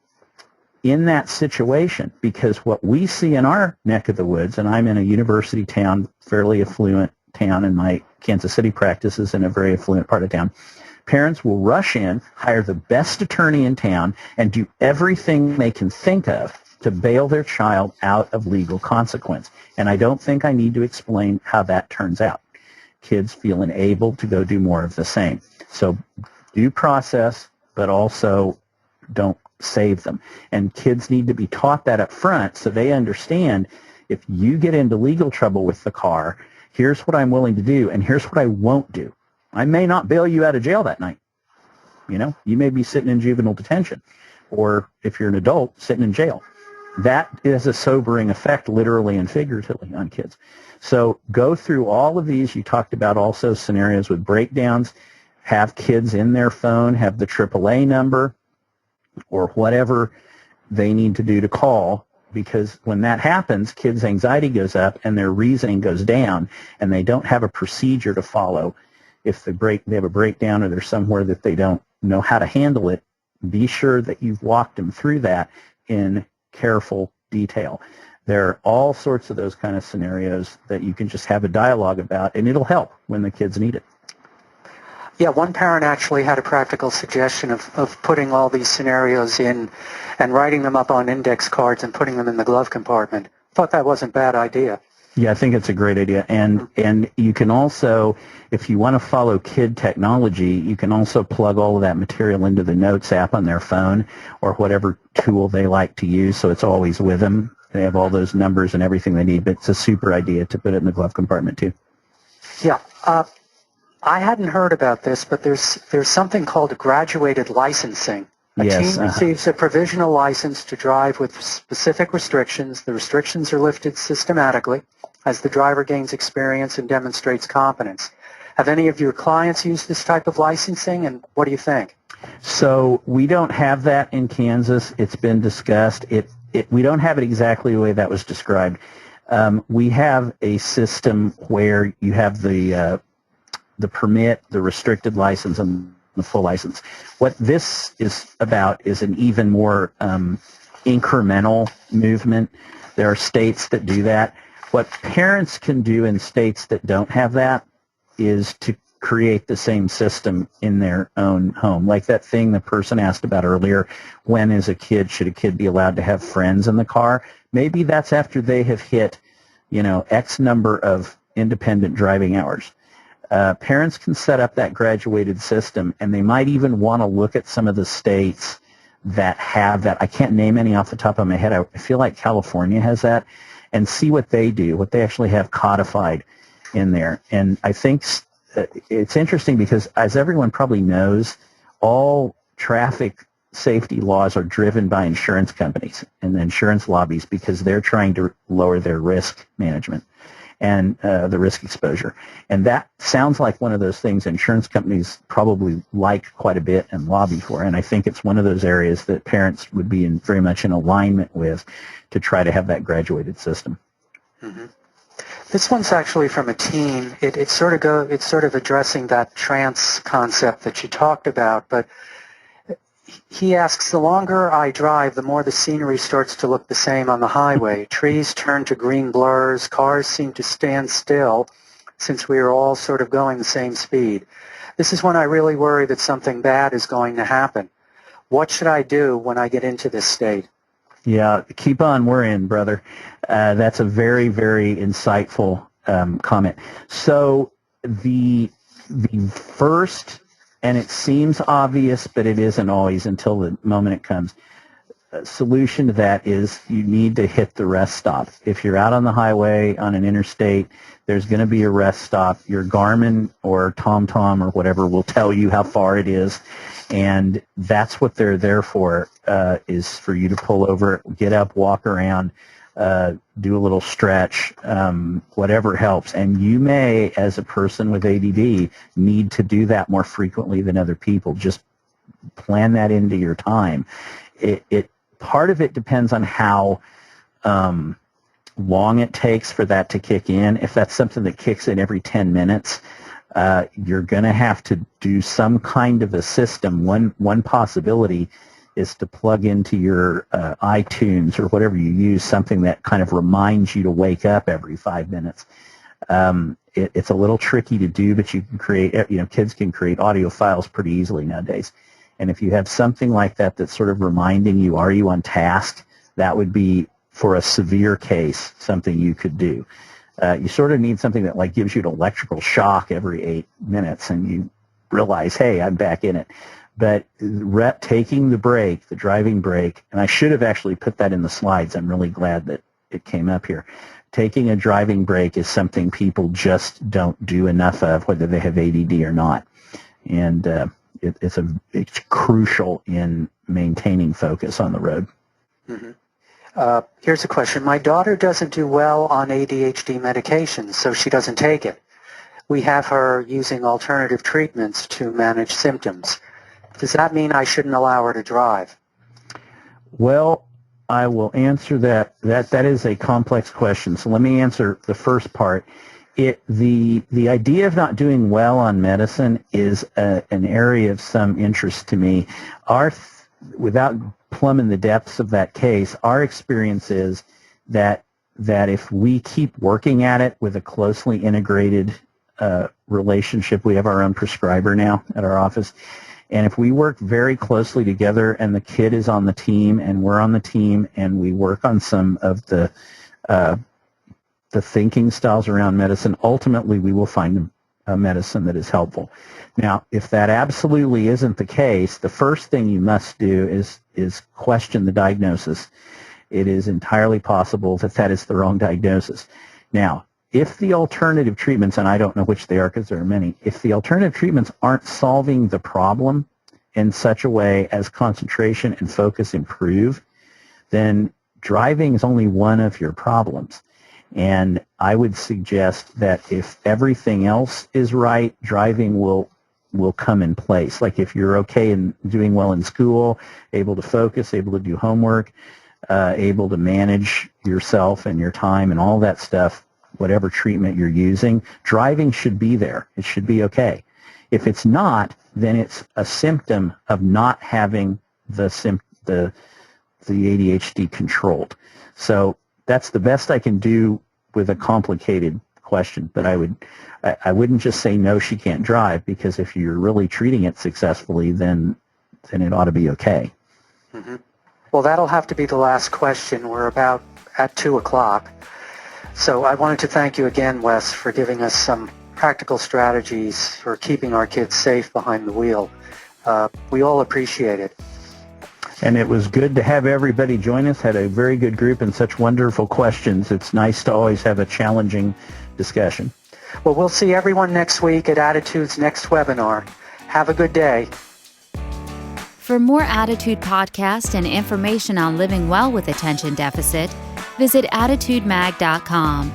in that situation, because what we see in our neck of the woods, and I'm in a university town, fairly affluent town, and my Kansas City practice is in a very affluent part of town, parents will rush in, hire the best attorney in town, and do everything they can think of to bail their child out of legal consequence. And I don't think I need to explain how that turns out. Kids feel enabled to go do more of the same. So due process, but also don't save them. And kids need to be taught that up front so they understand if you get into legal trouble with the car, here's what I'm willing to do and here's what I won't do. I may not bail you out of jail that night. You know, you may be sitting in juvenile detention, or if you're an adult, sitting in jail. That is a sobering effect, literally and figuratively, on kids. So go through all of these. You talked about also scenarios with breakdowns. Have kids in their phone, have the AAA number or whatever they need to do to call, because when that happens, kids' anxiety goes up and their reasoning goes down, and they don't have a procedure to follow. If they have a breakdown or they're somewhere that they don't know how to handle it, be sure that you've walked them through that in careful detail. There are all sorts of those kind of scenarios that you can just have a dialogue about, and it'll help when the kids need it. Yeah, one parent actually had a practical suggestion of putting all these scenarios in and writing them up on index cards and putting them in the glove compartment. Thought that wasn't a bad idea. Yeah, I think it's a great idea. And you can also, if you want to follow kid technology, you can also plug all of that material into the Notes app on their phone or whatever tool they like to use, so it's always with them. They have all those numbers and everything they need, but it's a super idea to put it in the glove compartment too. Yeah. I hadn't heard about this, but there's something called graduated licensing. A teen receives a provisional license to drive with specific restrictions. The restrictions are lifted systematically as the driver gains experience and demonstrates competence. Have any of your clients used this type of licensing, and what do you think? So we don't have that in Kansas. It's been discussed. We don't have it exactly the way that was described. We have a system where you have the permit, the restricted license, and the full license. What this is about is an even more incremental movement. There are states that do that. What parents can do in states that don't have that is to create the same system in their own home. Like that thing the person asked about earlier, should a kid be allowed to have friends in the car? Maybe that's after they have hit, X number of independent driving hours. Parents can set up that graduated system, and they might even want to look at some of the states that have that. I can't name any off the top of my head. I feel like California has that, and see what they do, what they actually have codified in there. And I think it's interesting because, as everyone probably knows, all traffic safety laws are driven by insurance companies and insurance lobbies because they're trying to lower their risk management and the risk exposure. And that sounds like one of those things insurance companies probably like quite a bit and lobby for. And I think it's one of those areas that parents would be very much in alignment with to try to have that graduated system. Mm-hmm. This one's actually from a teen. It's sort of addressing that trance concept that you talked about, but he asks, the longer I drive, the more the scenery starts to look the same on the highway. Trees turn to green blurs. Cars seem to stand still since we are all sort of going the same speed. This is when I really worry that something bad is going to happen. What should I do when I get into this state? Yeah, keep on worrying, brother. That's a very, very insightful comment. So the first, and it seems obvious, but it isn't always until the moment it comes, solution to that is you need to hit the rest stop. If you're out on the highway, on an interstate, there's going to be a rest stop. Your Garmin or TomTom or whatever will tell you how far it is, and that's what they're there for, is for you to pull over, get up, walk around, do a little stretch, whatever helps. And you may, as a person with ADD, need to do that more frequently than other people. Just plan that into your time. Part of it depends on how long it takes for that to kick in. If that's something that kicks in every 10 minutes, you're going to have to do some kind of a system. One possibility is to plug into your iTunes or whatever you use, something that kind of reminds you to wake up every 5 minutes. It's a little tricky to do, but you can create, kids can create audio files pretty easily nowadays. And if you have something like that that's sort of reminding you, are you on task, that would be, for a severe case, something you could do. You sort of need something that like gives you an electrical shock every 8 minutes and you realize, hey, I'm back in it. But taking the break, the driving break, and I should have actually put that in the slides. I'm really glad that it came up here. Taking a driving break is something people just don't do enough of, whether they have ADD or not. And it's crucial in maintaining focus on the road. Mm-hmm. Here's a question. My daughter doesn't do well on ADHD medications, so she doesn't take it. We have her using alternative treatments to manage symptoms. Does that mean I shouldn't allow her to drive? Well, I will answer that. That is a complex question. So let me answer the first part. The idea of not doing well on medicine is an area of some interest to me. Without plumbing the depths of that case, our experience is that if we keep working at it with a closely integrated relationship, we have our own prescriber now at our office, and if we work very closely together and the kid is on the team and we're on the team and we work on some of the thinking styles around medicine, ultimately we will find a medicine that is helpful. Now, if that absolutely isn't the case, the first thing you must do is question the diagnosis. It is entirely possible that that is the wrong diagnosis. Now, if the alternative treatments, and I don't know which they are because there are many, if the alternative treatments aren't solving the problem in such a way as concentration and focus improve, then driving is only one of your problems. And I would suggest that if everything else is right, driving will come in place. Like if you're okay and doing well in school, able to focus, able to do homework, able to manage yourself and your time and all that stuff, whatever treatment you're using, driving should be there. It should be okay. If it's not, then it's a symptom of not having the ADHD controlled. So that's the best I can do with a complicated question. But I wouldn't just say no, she can't drive, because if you're really treating it successfully, then it ought to be okay. Mm-hmm. Well, that'll have to be the last question. We're about at 2 o'clock. So I wanted to thank you again, Wes, for giving us some practical strategies for keeping our kids safe behind the wheel. We all appreciate it. And it was good to have everybody join us. Had a very good group and such wonderful questions. It's nice to always have a challenging discussion. Well, we'll see everyone next week at Attitude's next webinar. Have a good day. For more Attitude podcasts and information on living well with attention deficit, visit attitudemag.com.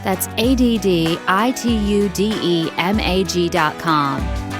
That's ADDITUDEMAG.com.